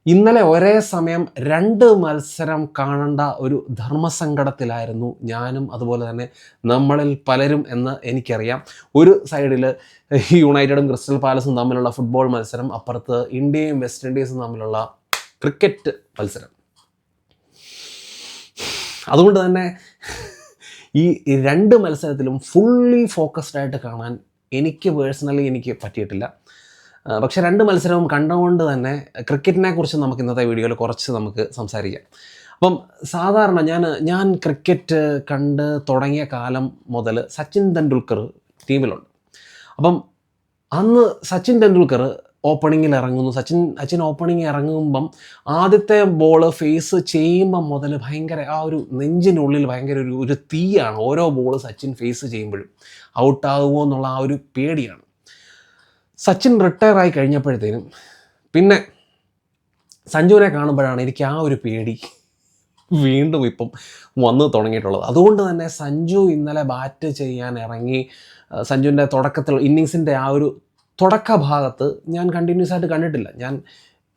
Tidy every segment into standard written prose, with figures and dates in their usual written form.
ഇന്നലെ ഒരേ സമയം 2 മത്സരം കാണേണ്ട ഒരു ധർമ്മസങ്കടത്തിലായിരുന്നു ഞാനും അതുപോലെ തന്നെ നമ്മളിൽ പലരും എന്ന് എനിക്കറിയാം. ഒരു സൈഡിൽ യുണൈറ്റഡും ക്രിസ്റ്റൽ പാലസും തമ്മിലുള്ള ഫുട്ബോൾ മത്സരം, അപ്പുറത്ത് ഇന്ത്യയും വെസ്റ്റ് ഇൻഡീസും തമ്മിലുള്ള ക്രിക്കറ്റ് മത്സരം. അതുകൊണ്ട് തന്നെ ഈ 2 മത്സരത്തിലും ഫുള്ളി ഫോക്കസ്ഡ് ആയിട്ട് കാണാൻ എനിക്ക് പേഴ്സണലി പറ്റിയിട്ടില്ല. പക്ഷേ 2 മത്സരവും കണ്ടുകൊണ്ട് തന്നെ ക്രിക്കറ്റിനെ കുറിച്ച് നമുക്ക് ഇന്നത്തെ വീഡിയോയിൽ കുറച്ച് നമുക്ക് സംസാരിക്കാം. അപ്പം സാധാരണ ഞാൻ ക്രിക്കറ്റ് കണ്ട് തുടങ്ങിയ കാലം മുതൽ സച്ചിൻ തെണ്ടുൽക്കർ ടീമിലുണ്ട്. അപ്പം അന്ന് സച്ചിൻ തെണ്ടുൽക്കർ ഓപ്പണിങ്ങിൽ ഇറങ്ങുന്നു. സച്ചിൻ ഓപ്പണിങ് ഇറങ്ങുമ്പം ആദ്യത്തെ ബോള് ഫേസ് ചെയ്യുമ്പം മുതൽ ഭയങ്കര ആ ഒരു നെഞ്ചിനുള്ളിൽ ഭയങ്കര ഒരു തീയാണ്. ഓരോ ബോള് സച്ചിൻ ഫേസ് ചെയ്യുമ്പോഴും ഔട്ടാകുമോ എന്നുള്ള ആ ഒരു പേടിയാണ്. സച്ചിൻ റിട്ടയർ ആയി കഴിഞ്ഞപ്പോഴത്തേനും പിന്നെ സഞ്ജുവിനെ കാണുമ്പോഴാണ് എനിക്ക് ആ ഒരു പേടി വീണ്ടും ഇപ്പം വന്ന് തുടങ്ങിയിട്ടുള്ളത്. അതുകൊണ്ട് തന്നെ സഞ്ജു ഇന്നലെ ബാറ്റ് ചെയ്യാൻ ഇറങ്ങി. സഞ്ജുവിൻ്റെ തുടക്കത്തിൽ ഇന്നിങ്സിൻ്റെ ആ ഒരു തുടക്ക ഭാഗത്ത് ഞാൻ കണ്ടിന്യൂസ് ആയിട്ട് കണ്ടിട്ടില്ല. ഞാൻ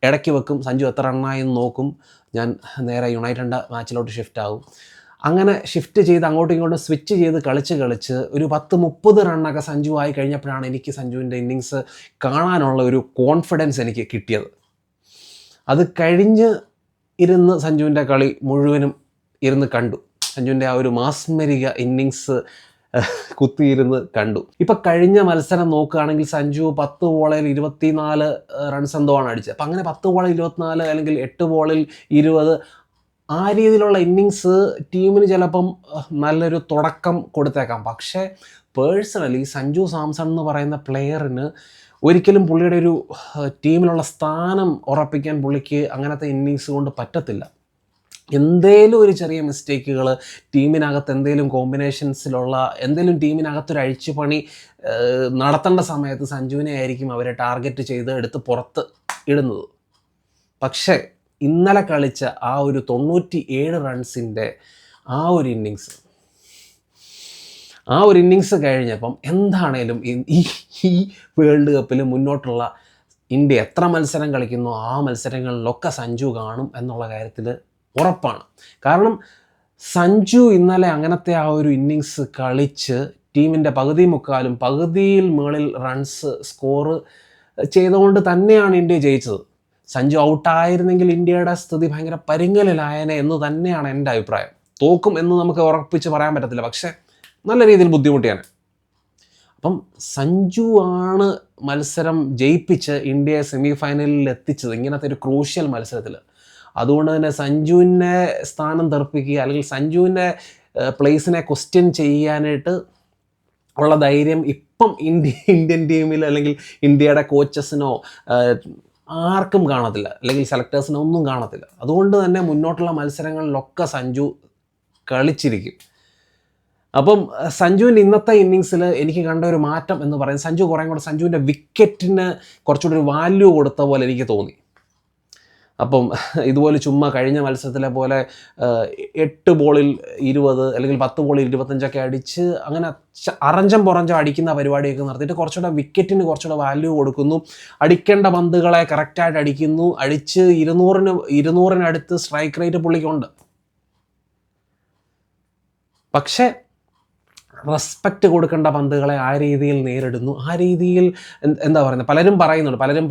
ഇടയ്ക്ക് വെക്കും, സഞ്ജു എത്ര റണ്ണായി എന്ന് നോക്കും, ഞാൻ നേരെ യുണൈറ്റഡിൻ്റെ മാച്ചിലോട്ട് ഷിഫ്റ്റ് ആകും. അങ്ങനെ ഷിഫ്റ്റ് ചെയ്ത് അങ്ങോട്ടും ഇങ്ങോട്ടും സ്വിച്ച് ചെയ്ത് കളിച്ച് ഒരു 10-30 റണ്ണൊക്കെ സഞ്ജു ആയി കഴിഞ്ഞപ്പോഴാണ് എനിക്ക് സഞ്ജുവിൻ്റെ ഇന്നിങ്സ് കാണാനുള്ള ഒരു കോൺഫിഡൻസ് എനിക്ക് കിട്ടിയത്. അത് കഴിഞ്ഞ് ഇരുന്ന് സഞ്ജുവിൻ്റെ കളി മുഴുവനും ഇരുന്ന് കണ്ടു. സഞ്ജുവിൻ്റെ ആ ഒരു മാസ്മരിക ഇന്നിങ്സ് കുത്തിയിരുന്ന് കണ്ടു. ഇപ്പം കഴിഞ്ഞ മത്സരം നോക്കുകയാണെങ്കിൽ സഞ്ജു 10 ബോളിൽ 24 റൺസ് എന്തോ ആണ് അടിച്ചത്. അപ്പം അങ്ങനെ 10 ബോളിൽ 24 അല്ലെങ്കിൽ 8 ബോളിൽ 20 ആ രീതിയിലുള്ള ഇന്നിങ്സ് ടീമിന് ചിലപ്പം നല്ലൊരു തുടക്കം കൊടുത്തേക്കാം. പക്ഷേ പേഴ്സണലി സഞ്ജു സാംസൺ എന്ന് പറയുന്ന പ്ലെയറിന് ഒരിക്കലും പുള്ളിയുടെ ഒരു ടീമിലുള്ള സ്ഥാനം ഉറപ്പിക്കാൻ പുള്ളിക്ക് അങ്ങനത്തെ ഇന്നിങ്സ് കൊണ്ട് പറ്റത്തില്ല. എന്തേലും ഒരു ചെറിയ മിസ്റ്റേക്കുകൾ, ടീമിനകത്ത് എന്തെങ്കിലും കോമ്പിനേഷൻസിലുള്ള എന്തെങ്കിലും ടീമിനകത്തൊരു അഴിച്ചുപണി നടത്തേണ്ട സമയത്ത് സഞ്ജുവിനെ ആയിരിക്കും അവരെ ടാർഗറ്റ് ചെയ്ത് എടുത്ത് പുറത്ത് ഇടുന്നത്. പക്ഷേ ഇന്നലെ കളിച്ച ആ ഒരു 97 റൺസിൻ്റെ ആ ഒരു ഇന്നിങ്സ് കഴിഞ്ഞപ്പം എന്താണേലും ഈ വേൾഡ് കപ്പിൽ മുന്നോട്ടുള്ള ഇന്ത്യ എത്ര മത്സരം കളിക്കുന്നോ ആ മത്സരങ്ങളിലൊക്കെ സഞ്ജു കാണും എന്നുള്ള കാര്യത്തിൽ ഉറപ്പാണ്. കാരണം സഞ്ജു ഇന്നലെ അങ്ങനത്തെ ആ ഒരു ഇന്നിങ്സ് കളിച്ച് ടീമിൻ്റെ പകുതിയിൽ മുകളിൽ റൺസ് സ്കോർ ചെയ്തുകൊണ്ട് തന്നെയാണ് ഇന്ത്യ ജയിച്ചത്. സഞ്ജു ഔട്ടായിരുന്നെങ്കിൽ ഇന്ത്യയുടെ സ്ഥിതി ഭയങ്കര പരുങ്ങലിലായനെ എന്ന് തന്നെയാണ് എൻ്റെ അഭിപ്രായം. തോക്കും എന്ന് നമുക്ക് ഉറപ്പിച്ച് പറയാൻ പറ്റത്തില്ല, പക്ഷേ നല്ല രീതിയിൽ ബുദ്ധിമുട്ടിയാണ്. അപ്പം സഞ്ജു ആണ് മത്സരം ജയിപ്പിച്ച് ഇന്ത്യയെ സെമി ഫൈനലിൽ എത്തിച്ചത് ഇങ്ങനത്തെ ഒരു ക്രൂഷ്യൽ മത്സരത്തിൽ. അതുകൊണ്ട് തന്നെ സഞ്ജുവിൻ്റെ സ്ഥാനം തെറിപ്പിക്കുക അല്ലെങ്കിൽ സഞ്ജുവിൻ്റെ പ്ലേസിനെ ക്വസ്റ്റ്യൻ ചെയ്യാനായിട്ട് ഉള്ള ധൈര്യം ഇപ്പം ഇന്ത്യൻ ടീമിൽ അല്ലെങ്കിൽ ഇന്ത്യയുടെ കോച്ചസിനോ ആർക്കും കാണത്തില്ല, അല്ലെങ്കിൽ സെലക്ടേഴ്സിനോ ഒന്നും കാണത്തില്ല. അതുകൊണ്ട് തന്നെ മുന്നോട്ടുള്ള മത്സരങ്ങളിലൊക്കെ സഞ്ജു കളിച്ചിരിക്കും. അപ്പം സഞ്ജുവിൻ്റെ ഇന്നത്തെ ഇന്നിങ്സിൽ എനിക്ക് കണ്ട ഒരു മാറ്റം എന്ന് പറയുന്നത് സഞ്ജു കുറേ കൂടെ സഞ്ജുവിൻ്റെ വിക്കറ്റിന് കുറച്ചുകൂടി ഒരു വാല്യൂ കൊടുത്ത പോലെ എനിക്ക് തോന്നി. അപ്പം ഇതുപോലെ ചുമ്മാ കഴിഞ്ഞ മത്സരത്തിലെ പോലെ 8 ബോളിൽ 20 അല്ലെങ്കിൽ 10 ബോളിൽ 25 അടിച്ച് അങ്ങനെ അറഞ്ചം പുറഞ്ചം അടിക്കുന്ന പരിപാടിയൊക്കെ നടത്തിയിട്ട് കുറച്ചുകൂടെ വിക്കറ്റിന് കുറച്ചുകൂടെ വാല്യൂ കൊടുക്കുന്നു. അടിക്കേണ്ട പന്തുകളെ കറക്റ്റായിട്ട് അടിക്കുന്നു. അടിച്ച് 200-ന് സ്ട്രൈക്ക് റേറ്റ് പുള്ളിക്കുണ്ട്. പക്ഷേ റെസ്പെക്റ്റ് കൊടുക്കേണ്ട പന്തുകളെ ആ രീതിയിൽ നേരിടുന്നു. ആ രീതിയിൽ എന്താ പറയുന്നത്, പലരും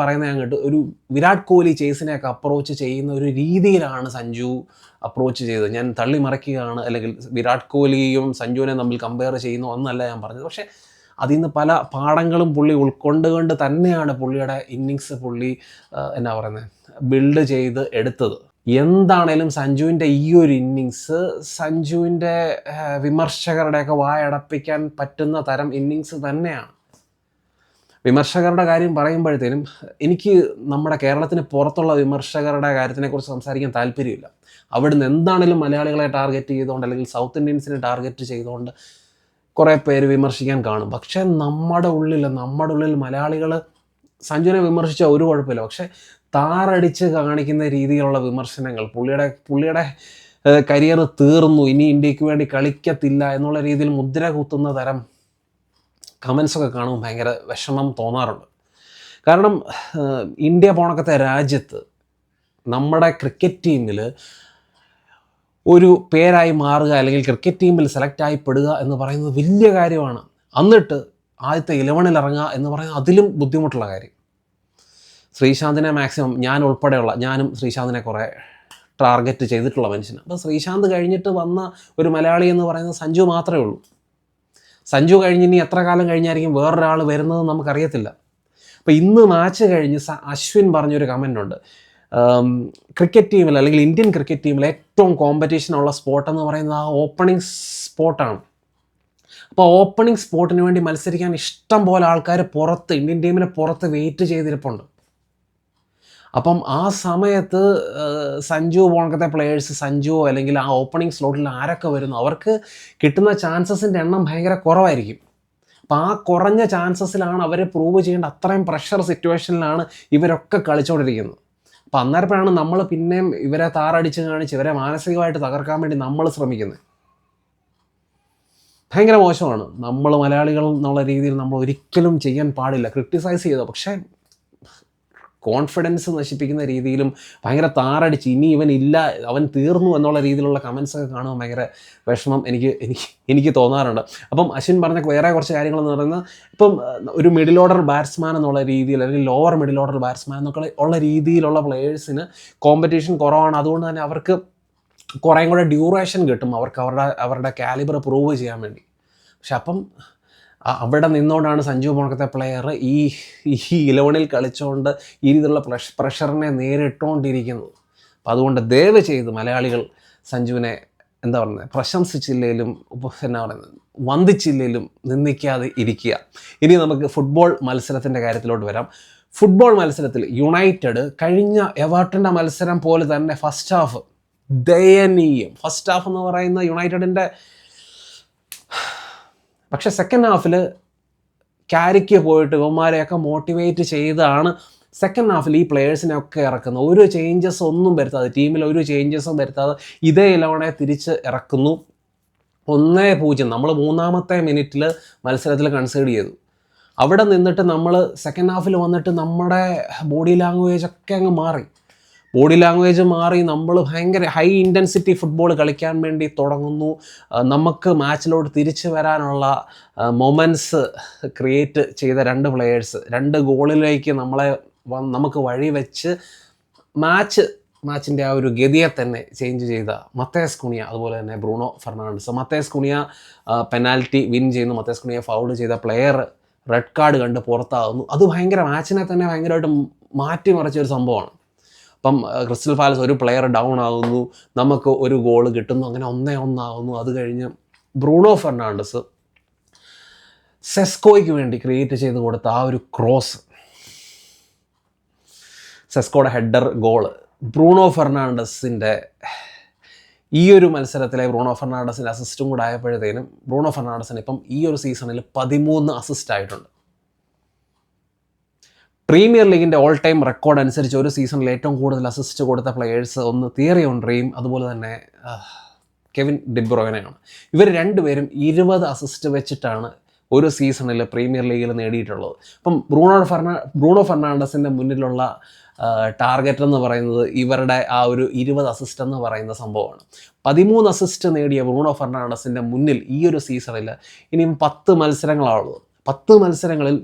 പറയുന്ന ഞാൻ കേട്ടു, ഒരു വിരാട് കോഹ്ലി ചേസിനെയൊക്കെ അപ്രോച്ച് ചെയ്യുന്ന ഒരു രീതിയിലാണ് സഞ്ജു അപ്രോച്ച് ചെയ്തത്. ഞാൻ തള്ളി മറിക്കുകയാണ് അല്ലെങ്കിൽ വിരാട് കോഹ്ലിയും സഞ്ജുവിനെ തമ്മിൽ കമ്പയർ ചെയ്യുന്നു എന്നല്ല ഞാൻ പറഞ്ഞത്. പക്ഷേ അതിൽ നിന്ന് പല പാഠങ്ങളും പുള്ളി ഉൾക്കൊണ്ടുകൊണ്ട് തന്നെയാണ് പുള്ളിയുടെ ഇന്നിങ്സ് പുള്ളി ബിൽഡ് ചെയ്ത് എടുത്തത്. എന്താണേലും സഞ്ജുവിൻ്റെ ഈ ഒരു ഇന്നിങ്സ് സഞ്ജുവിൻ്റെ വിമർശകരുടെയൊക്കെ വായടപ്പിക്കാൻ പറ്റുന്ന തരം ഇന്നിങ്സ് തന്നെയാണ്. വിമർശകരുടെ കാര്യം പറയുമ്പോഴത്തേനും എനിക്ക് നമ്മുടെ കേരളത്തിന് പുറത്തുള്ള വിമർശകരുടെ കാര്യത്തിനെക്കുറിച്ച് സംസാരിക്കാൻ താല്പര്യമില്ല. അവിടുന്ന് എന്താണേലും മലയാളികളെ ടാർഗറ്റ് ചെയ്തുകൊണ്ട് അല്ലെങ്കിൽ സൗത്ത് ഇന്ത്യൻസിനെ ടാർഗറ്റ് ചെയ്തുകൊണ്ട് കുറേ പേര് വിമർശിക്കാൻ കാണും. പക്ഷേ നമ്മുടെ ഉള്ളിൽ മലയാളികൾ സഞ്ജുവിനെ വിമർശിച്ചാൽ ഒരു കുഴപ്പമില്ല. പക്ഷേ താറടിച്ച് കാണിക്കുന്ന രീതിയിലുള്ള വിമർശനങ്ങൾ, പുള്ളിയുടെ കരിയർ തീർന്നു, ഇനി ഇന്ത്യക്ക് വേണ്ടി കളിക്കത്തില്ല എന്നുള്ള രീതിയിൽ മുദ്ര കുത്തുന്ന തരം കമൻസൊക്കെ കാണുമ്പോൾ ഭയങ്കര വിഷമം തോന്നാറുണ്ട്. കാരണം ഇന്ത്യ പോണക്കത്തെ രാജ്യത്ത് നമ്മുടെ ക്രിക്കറ്റ് ടീമിൽ ഒരു പേരായി മാറുക അല്ലെങ്കിൽ ക്രിക്കറ്റ് ടീമിൽ സെലക്റ്റായി പെടുക എന്ന് പറയുന്നത് വലിയ കാര്യമാണ്. എന്നിട്ട് ആദ്യത്തെ 11-ൽ ഇറങ്ങുക എന്ന് പറയുന്നത് അതിലും ബുദ്ധിമുട്ടുള്ള കാര്യം. ശ്രീശാന്തിനെ മാക്സിമം ഞാനും ശ്രീശാന്തിനെ കുറേ ടാർഗറ്റ് ചെയ്തിട്ടുള്ള മനുഷ്യനാണ്. അപ്പോൾ ശ്രീശാന്ത് കഴിഞ്ഞിട്ട് വന്ന ഒരു മലയാളി എന്ന് പറയുന്നത് സഞ്ജു മാത്രമേ ഉള്ളൂ. സഞ്ജു കഴിഞ്ഞ് ഇനി എത്ര കാലം കഴിഞ്ഞായിരിക്കും വേറൊരാൾ വരുന്നത് നമുക്കറിയത്തില്ല. അപ്പോൾ ഇന്ന് മാച്ച് കഴിഞ്ഞ് അശ്വിൻ പറഞ്ഞൊരു കമൻ്റ് ഉണ്ട്, ക്രിക്കറ്റ് ടീമിൽ അല്ലെങ്കിൽ ഇന്ത്യൻ ക്രിക്കറ്റ് ടീമിൽ ഏറ്റവും കോമ്പറ്റീഷനുള്ള സ്പോട്ട് എന്ന് പറയുന്നത് ആ ഓപ്പണിംഗ് സ്പോട്ടാണ്. അപ്പോൾ ഓപ്പണിംഗ് സ്പോട്ടിന് വേണ്ടി മത്സരിക്കാൻ ഇഷ്ടം പോലെ ആൾക്കാർ ഇന്ത്യൻ ടീമിന് പുറത്ത് വെയിറ്റ് ചെയ്തിരിപ്പുണ്ട്. അപ്പം ആ സമയത്ത് സഞ്ജു പോണക്കത്തെ പ്ലെയേഴ്സ്, സഞ്ജുവോ അല്ലെങ്കിൽ ആ ഓപ്പണിംഗ് സ്ലോട്ടിൽ ആരൊക്കെ വരുന്നു, അവർക്ക് കിട്ടുന്ന ചാൻസസിൻ്റെ എണ്ണം ഭയങ്കര കുറവായിരിക്കും. അപ്പം ആ കുറഞ്ഞ ചാൻസസിലാണ് അവരെ പ്രൂവ് ചെയ്യേണ്ട, അത്രയും പ്രഷർ സിറ്റുവേഷനിലാണ് ഇവരൊക്കെ കളിച്ചുകൊണ്ടിരിക്കുന്നത്. അപ്പം അന്നേരപ്പോഴാണ് നമ്മൾ പിന്നെയും ഇവരെ താറടിച്ച് കാണിച്ച് ഇവരെ മാനസികമായിട്ട് തകർക്കാൻ വേണ്ടി നമ്മൾ ശ്രമിക്കുന്നത്. ഭയങ്കര മോശമാണ്. നമ്മൾ മലയാളികൾ എന്നുള്ള രീതിയിൽ നമ്മൾ ഒരിക്കലും ചെയ്യാൻ പാടില്ല. ക്രിട്ടിസൈസ് ചെയ്തോ, പക്ഷേ കോൺഫിഡൻസ് നശിപ്പിക്കുന്ന രീതിയിലും ഭയങ്കര താറടിച്ച് ഇനി ഇവനില്ല, അവൻ തീർന്നു എന്നുള്ള രീതിയിലുള്ള കമൻസൊക്കെ കാണുമ്പോൾ ഭയങ്കര വിഷമം എനിക്ക് തോന്നാറുണ്ട്. അപ്പം അശ്വിൻ പറഞ്ഞ വേറെ കുറച്ച് കാര്യങ്ങളെന്ന് പറയുന്നത്, ഇപ്പം ഒരു മിഡിൽ ഓർഡർ ബാറ്റ്സ്മാൻ എന്നുള്ള രീതിയിൽ അല്ലെങ്കിൽ ലോവർ മിഡിൽ ഓർഡർ ബാറ്റ്സ്മാൻ എന്നൊക്കെ ഉള്ള രീതിയിലുള്ള പ്ലെയേഴ്സിന് കോമ്പറ്റീഷൻ കുറവാണ്. അതുകൊണ്ട് തന്നെ അവർക്ക് കുറേ കൂടെ ഡ്യൂറേഷൻ കിട്ടും അവർക്ക് അവരുടെ കാലിബർ പ്രൂവ് ചെയ്യാൻ വേണ്ടി. പക്ഷെ അപ്പം അവിടെ നിന്നുകൊണ്ടാണ് സഞ്ജു പോണക്കത്തെ പ്ലെയർ ഈ 11-ൽ കളിച്ചുകൊണ്ട് ഈ രീതിയിലുള്ള പ്രഷറിനെ നേരിട്ടുകൊണ്ടിരിക്കുന്നത്. അപ്പം അതുകൊണ്ട് ദയവ് ചെയ്ത് മലയാളികൾ സഞ്ജുവിനെ പ്രശംസിച്ചില്ലെങ്കിലും വന്ദിച്ചില്ലെങ്കിലും നിന്ദിക്കാതെ ഇരിക്കുക. ഇനി നമുക്ക് ഫുട്ബോൾ മത്സരത്തിൻ്റെ കാര്യത്തിലോട്ട് വരാം. ഫുട്ബോൾ മത്സരത്തിൽ യുണൈറ്റഡ് കഴിഞ്ഞ എവർട്ടൻ്റെ മത്സരം പോലെ തന്നെ ഫസ്റ്റ് ഹാഫ് ദയനീയം. ഫസ്റ്റ് ഹാഫ് എന്ന് പറയുന്ന യുണൈറ്റഡിൻ്റെ, പക്ഷെ സെക്കൻഡ് ഹാഫിൽ ക്യാരിക്ക് പോയിട്ട് ഇവന്മാരെയൊക്കെ മോട്ടിവേറ്റ് ചെയ്താണ് സെക്കൻഡ് ഹാഫിൽ ഈ പ്ലെയേഴ്സിനെയൊക്കെ ഇറക്കുന്നത്. ഒരു ചേഞ്ചസ് ഒന്നും വരുത്താതെ, ടീമിൽ ഒരു ചേഞ്ചസും വരുത്താതെ ഇതേ 11 തിരിച്ച് ഇറക്കുന്നു. 1-0 നമ്മൾ 3-ാമത്തെ മിനിറ്റിൽ മത്സരത്തിൽ കൺസീഡ് ചെയ്തു. അവിടെ നിന്നിട്ട് നമ്മൾ സെക്കൻഡ് ഹാഫിൽ വന്നിട്ട് നമ്മുടെ ബോഡി ലാംഗ്വേജ് ഒക്കെ അങ്ങ് മാറി. നമ്മൾ ഭയങ്കര ഹൈ ഇൻറ്റൻസിറ്റി ഫുട്ബോൾ കളിക്കാൻ വേണ്ടി തുടങ്ങുന്നു. നമുക്ക് മാച്ചിലോട്ട് തിരിച്ചു വരാനുള്ള മൊമെൻറ്റ്സ് ക്രിയേറ്റ് ചെയ്ത 2 പ്ലെയേഴ്സ് 2 ഗോളിലേക്ക് നമുക്ക് വഴി വെച്ച് മാച്ചിൻ്റെ ആ ഒരു ഗതിയെ തന്നെ ചേഞ്ച് ചെയ്ത മത്തേസ് കുണിയ, അതുപോലെ തന്നെ Bruno Fernandes. Matheus Cunha penalty win ചെയ്യുന്നു. മത്തേസ് കുണിയ ഫൗൾ ചെയ്ത പ്ലെയർ റെഡ് കാർഡ് കണ്ട് പുറത്താകുന്നു. അത് ഭയങ്കര മാച്ചിനെ തന്നെ ഭയങ്കരമായിട്ട് മാറ്റിമറിച്ചൊരു സംഭവമാണ്. അപ്പം ക്രിസ്റ്റൽ പാലസ് ഒരു പ്ലെയർ ഡൗൺ ആകുന്നു, നമുക്ക് ഒരു ഗോൾ കിട്ടുന്നു, അങ്ങനെ 1-1 ആകുന്നു. അത് കഴിഞ്ഞ് ബ്രൂണോ ഫെർണാണ്ടസ് സെസ്കോയ്ക്ക് വേണ്ടി ക്രിയേറ്റ് ചെയ്ത് കൊടുത്ത ആ ഒരു ക്രോസ്, സെസ്കോയുടെ ഹെഡർ ഗോള്, ബ്രൂണോ ഫെർണാണ്ടസിൻ്റെ ഈ ഒരു മത്സരത്തിലെ ബ്രൂണോ ഫെർണാണ്ടസിൻ്റെ അസിസ്റ്റും കൂടെ ആയപ്പോഴത്തേനും ബ്രൂണോ ഫെർണാണ്ടസിന് ഇപ്പം ഈ ഒരു സീസണിൽ 13 അസിസ്റ്റ് ആയിട്ടുണ്ട്. പ്രീമിയർ ലീഗിൻ്റെ ഓൾ ടൈം റെക്കോർഡ് അനുസരിച്ച് ഒരു സീസണിൽ ഏറ്റവും കൂടുതൽ അസിസ്റ്റ് കൊടുത്ത പ്ലെയേഴ്സ് ഒന്ന് തിയറി ഓൺറിയും അതുപോലെ തന്നെ കെവിൻ ഡിബ്രോയിനെയാണ്. ഇവർ രണ്ടുപേരും 20 അസിസ്റ്റ് വെച്ചിട്ടാണ് ഒരു സീസണിൽ പ്രീമിയർ ലീഗിൽ നേടിയിട്ടുള്ളത്. അപ്പം ബ്രൂണോ ഫെർണാണ്ടസിൻ്റെ മുന്നിലുള്ള ടാർഗറ്റ് എന്ന് പറയുന്നത് ഇവരുടെ ആ ഒരു 20 അസിസ്റ്റ് എന്ന് പറയുന്ന സംഭവമാണ്. 13 അസിസ്റ്റ് നേടിയ ബ്രൂണോ ഫെർണാണ്ടസിൻ്റെ മുന്നിൽ ഈ ഒരു സീസണിൽ ഇനിയും 10 മത്സരങ്ങളാണുള്ളത്. 10 മത്സരങ്ങളിൽ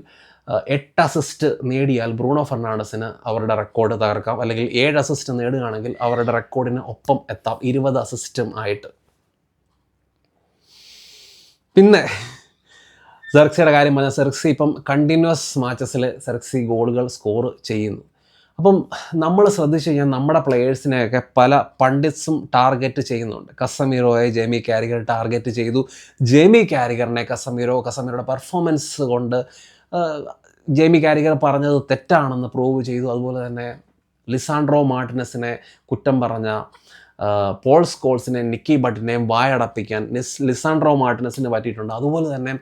8 അസിസ്റ്റ് നേടിയാൽ ബ്രൂണോ ഫെർണാണ്ടസിന് അവരുടെ റെക്കോർഡ് തകർക്കാം, അല്ലെങ്കിൽ 7 അസിസ്റ്റ് നേടുകയാണെങ്കിൽ അവരുടെ റെക്കോർഡിന് ഒപ്പം എത്താം 20 അസിസ്റ്റും ആയിട്ട്. പിന്നെ സെർക്സിയുടെ കാര്യം പറഞ്ഞാൽ സെർക്സി ഇപ്പം കണ്ടിന്യൂസ് മാച്ചസിൽ സെർക്സി ഗോളുകൾ സ്കോർ ചെയ്യുന്നു. അപ്പം നമ്മൾ ശ്രദ്ധിച്ചു കഴിഞ്ഞാൽ നമ്മുടെ പ്ലെയേഴ്സിനെയൊക്കെ പല പണ്ഡിറ്റ്സും ടാർഗറ്റ് ചെയ്യുന്നുണ്ട്. കസമീറോയെ ജേമി കാരിഗർ ടാർഗറ്റ് ചെയ്തു. ജേമി കാരിഗറിനെ കസമീറോയുടെ പെർഫോമൻസ് കൊണ്ട് ജേമി കാരിഗർ പറഞ്ഞത് തെറ്റാണെന്ന് പ്രൂവ് ചെയ്തു. അതുപോലെ തന്നെ ലിസാൻഡ്രോ മാർട്ടിനസിനെ കുറ്റം പറഞ്ഞ പോൾ സ്കോൾസിനെ നിക്കി ബട്ടിനെയും വായടപ്പിക്കാൻ ലിസാൻഡ്രോ മാർട്ടിനസിന് പറ്റിയിട്ടുണ്ട്. അതുപോലെ തന്നെ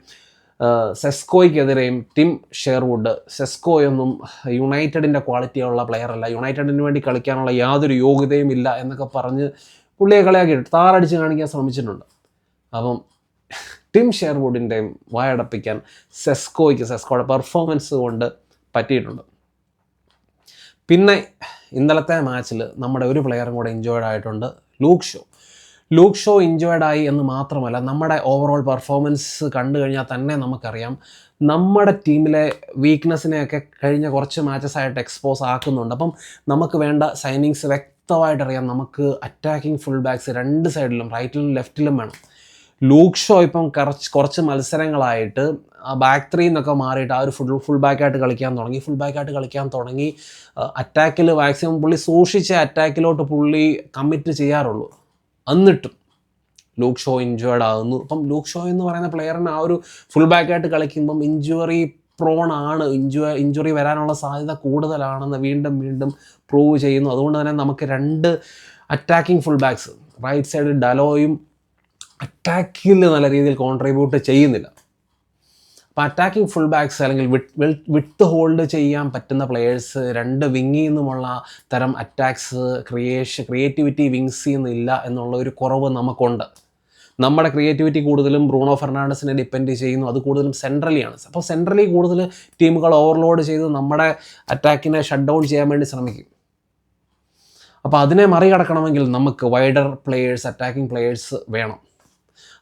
സെസ്കോയ്ക്കെതിരെയും ടിം ഷെയർവുഡ്, സെസ്കോയൊന്നും യുണൈറ്റഡിൻ്റെ ക്വാളിറ്റിയുള്ള പ്ലെയറല്ല, യുണൈറ്റഡിന് വേണ്ടി കളിക്കാനുള്ള യാതൊരു യോഗ്യതയും ഇല്ല എന്നൊക്കെ പറഞ്ഞ് പുള്ളിയെ കളിയാക്കിയിട്ട് താറടിച്ച് കാണിക്കാൻ ശ്രമിച്ചിട്ടുണ്ട്. അപ്പം ടിം ഷെയർവുഡിൻ്റെയും വായടപ്പിക്കാൻ സെസ്കോയുടെ പെർഫോമൻസ് കൊണ്ട് പറ്റിയിട്ടുണ്ട്. പിന്നെ ഇന്നലത്തെ മാച്ചിൽ നമ്മുടെ ഒരു പ്ലെയറും കൂടെ ഇഞ്ചോർഡ് ആയിട്ടുണ്ട്, ലൂക്ക് ഷോ ഇഞ്ചോർഡ് ആയി എന്ന് മാത്രമല്ല, നമ്മുടെ ഓവറോൾ പെർഫോമൻസ് കണ്ടു കഴിഞ്ഞാൽ തന്നെ നമുക്കറിയാം നമ്മുടെ ടീമിലെ വീക്ക്നെസ്സിനെയൊക്കെ കഴിഞ്ഞ കുറച്ച് മാച്ചസ് ആയിട്ട് എക്സ്പോസ് ആക്കുന്നുണ്ട്. അപ്പം നമുക്ക് വേണ്ട സൈനിങ്സ് വ്യക്തമായിട്ടറിയാം. നമുക്ക് അറ്റാക്കിംഗ് ഫുൾ ബാക്സ് രണ്ട് സൈഡിലും റൈറ്റിലും ലെഫ്റ്റിലും വേണം. ലൂക്ക് ഷോ ഇപ്പം കുറച്ച് മത്സരങ്ങളായിട്ട് ബാക്ക് ത്രീ എന്നൊക്കെ മാറിയിട്ട് ആ ഒരു ഫുൾ ബാക്കായിട്ട് കളിക്കാൻ തുടങ്ങി. അറ്റാക്കിൽ മാക്സിമം പുള്ളി സൂക്ഷിച്ച അറ്റാക്കിലോട്ട് പുള്ളി കമ്മിറ്റ് ചെയ്യാറുള്ളൂ. എന്നിട്ടും ലൂക്ക് ഷോ ഇഞ്ചുവേർഡ് ആകുന്നു. അപ്പം ലൂക്ക് ഷോ എന്ന് പറയുന്ന പ്ലെയറിന് ആ ഒരു ഫുൾ ബാക്കായിട്ട് കളിക്കുമ്പം ഇഞ്ചുറി പ്രോൺ ആണ്, ഇഞ്ചുറി വരാനുള്ള സാധ്യത കൂടുതലാണെന്ന് വീണ്ടും പ്രൂവ് ചെയ്യുന്നു. അതുകൊണ്ട് തന്നെ നമുക്ക് രണ്ട് അറ്റാക്കിംഗ് ഫുൾ ബാക്സ്, റൈറ്റ് സൈഡിൽ ഡലോയും അറ്റാക്കിൽ നല്ല രീതിയിൽ കോൺട്രിബ്യൂട്ട് ചെയ്യുന്നില്ല. അപ്പോൾ അറ്റാക്കിംഗ് ഫുൾ ബാക്സ് അല്ലെങ്കിൽ വിട്ട് ഹോൾഡ് ചെയ്യാൻ പറ്റുന്ന പ്ലെയേഴ്സ്, രണ്ട് വിങ്ങിൽ നിന്നുമുള്ള തരം അറ്റാക്സ് ക്രിയേറ്റിവിറ്റി വിങ്സിൽ നിന്നില്ല എന്നുള്ള ഒരു കുറവ് നമുക്കുണ്ട്. നമ്മുടെ ക്രിയേറ്റിവിറ്റി കൂടുതലും ബ്രൂണോ ഫെർണാണ്ടസിനെ ഡിപ്പെൻഡ് ചെയ്യുന്നു. അത് കൂടുതലും സെൻട്രലിയാണ്. അപ്പോൾ സെൻട്രലി കൂടുതൽ ടീമുകൾ ഓവർലോഡ് ചെയ്ത് നമ്മുടെ അറ്റാക്കിനെ ഷട്ട് ഡൗൺ ചെയ്യാൻ വേണ്ടി ശ്രമിക്കും. അപ്പോൾ അതിനെ മറികടക്കണമെങ്കിൽ നമുക്ക് വൈഡർ പ്ലെയേഴ്സ്, അറ്റാക്കിംഗ് പ്ലെയേഴ്സ് വേണം.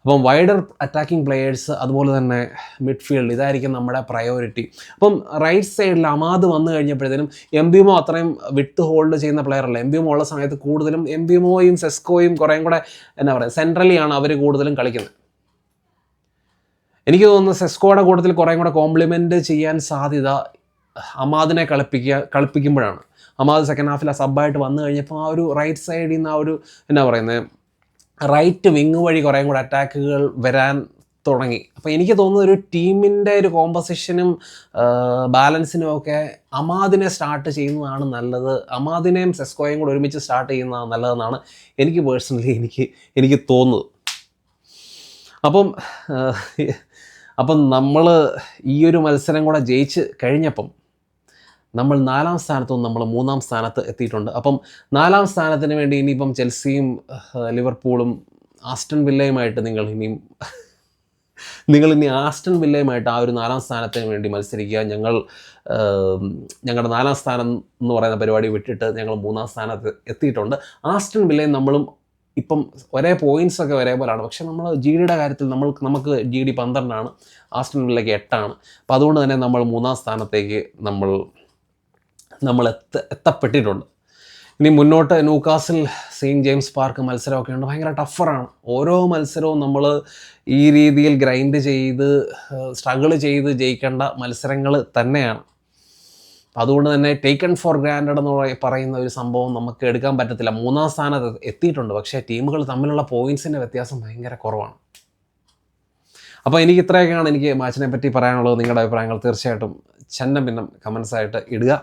അപ്പം വൈഡർ അറ്റാക്കിംഗ് പ്ലെയേഴ്സ്, അതുപോലെ തന്നെ മിഡ്ഫീൽഡ്, ഇതായിരിക്കും നമ്മുടെ പ്രയോറിറ്റി. അപ്പം റൈറ്റ് സൈഡിൽ അമാദ് വന്നു കഴിഞ്ഞപ്പോഴത്തേനും എംബിമോ അത്രയും വിട്ട് ഹോൾഡ് ചെയ്യുന്ന പ്ലെയർ അല്ല. എംബിമോ ഉള്ള സമയത്ത് കൂടുതലും എംബിമോയും സെസ്കോയും കുറേയും കൂടെ സെൻട്രലിയാണ് അവർ കൂടുതലും കളിക്കുന്നത്. എനിക്ക് തോന്നുന്നു സെസ്കോയുടെ കൂട്ടത്തിൽ കുറേയും കൂടെ കോംപ്ലിമെൻറ്റ് ചെയ്യാൻ സാധ്യത അമാദിനെ കളിപ്പിക്കുമ്പോഴാണ്. അമാദ് സെക്കൻഡ് ഹാഫിൽ സബ്ബായിട്ട് വന്നു കഴിഞ്ഞപ്പോൾ ആ ഒരു റൈറ്റ് സൈഡിൽ നിന്ന് ആ ഒരു റൈറ്റ് വിങ് വഴി കുറേ കൂടെ അറ്റാക്കുകൾ വരാൻ തുടങ്ങി. അപ്പോൾ എനിക്ക് തോന്നുന്നത് ഒരു ടീമിൻ്റെ ഒരു കോമ്പസിഷനും ബാലൻസിനും ഒക്കെ അമാദിനെ സ്റ്റാർട്ട് ചെയ്യുന്നതാണ് നല്ലത്. അമാദിനെയും സെസ്കോയും കൂടെ ഒരുമിച്ച് സ്റ്റാർട്ട് ചെയ്യുന്നതാണ് നല്ലതെന്നാണ് എനിക്ക് പേഴ്സണലി എനിക്ക് തോന്നുന്നത്. അപ്പം നമ്മൾ ഈ ഒരു മത്സരം കൂടെ ജയിച്ച് കഴിഞ്ഞപ്പം നമ്മൾ 4ാം സ്ഥാനത്തു നിന്ന് നമ്മൾ 3ാം സ്ഥാനത്ത് എത്തിയിട്ടുണ്ട്. അപ്പം 4ാം സ്ഥാനത്തിന് വേണ്ടി ഇനിയിപ്പം ചെൽസിയും ലിവർപൂളും ആസ്റ്റൺ വില്ലയുമായിട്ട് നിങ്ങൾ ഇനി ആസ്റ്റൺ വില്ലയുമായിട്ട് ആ ഒരു 4ാം സ്ഥാനത്തിന് വേണ്ടി മത്സരിക്കുക. ഞങ്ങളുടെ 4ാം സ്ഥാനം എന്ന് പറയുന്ന പരിപാടി വിട്ടിട്ട് ഞങ്ങൾ 3ാം സ്ഥാനത്ത് എത്തിയിട്ടുണ്ട്. ആസ്റ്റൺ വില്ലയും നമ്മളും ഇപ്പം ഒരേ പോയിൻറ്റ്സൊക്കെ ഒരേപോലെയാണ്. പക്ഷേ നമ്മൾ ജിഡിയുടെ കാര്യത്തിൽ നമുക്ക് GD 12 ആസ്റ്റൺ വില്ലയ്ക്ക് 8. അപ്പോൾ അതുകൊണ്ട് തന്നെ നമ്മൾ 3ാം സ്ഥാനത്തേക്ക് നമ്മൾ എത്തപ്പെട്ടിട്ടുണ്ട്. ഇനി മുന്നോട്ട് ന്യൂകാസിൽ സെയിൻറ്റ് ജെയിംസ് പാർക്ക് മത്സരമൊക്കെ ഉണ്ട്. ഭയങ്കര ടഫറാണ്. ഓരോ മത്സരവും നമ്മൾ ഈ രീതിയിൽ ഗ്രൈൻഡ് ചെയ്ത് സ്ട്രഗിൾ ചെയ്ത് ജയിക്കേണ്ട മത്സരങ്ങൾ തന്നെയാണ്. അതുകൊണ്ട് തന്നെ ടേക്കൺ ഫോർ ഗ്രാൻഡഡ് എന്ന് പറയുന്ന ഒരു സംഭവം നമുക്ക് എടുക്കാൻ പറ്റത്തില്ല. 3ാം സ്ഥാനത്ത് എത്തിയിട്ടുണ്ട്, പക്ഷേ ടീമുകൾ തമ്മിലുള്ള പോയിൻറ്റ്സിൻ്റെ വ്യത്യാസം ഭയങ്കര കുറവാണ്. അപ്പോൾ എനിക്ക് ഇത്രയൊക്കെയാണ് എനിക്ക് മാച്ചിനെ പറ്റി പറയാനുള്ളത്. നിങ്ങളുടെ അഭിപ്രായങ്ങൾ തീർച്ചയായിട്ടും ഭിന്നം കമൻസായിട്ട് ഇടുക.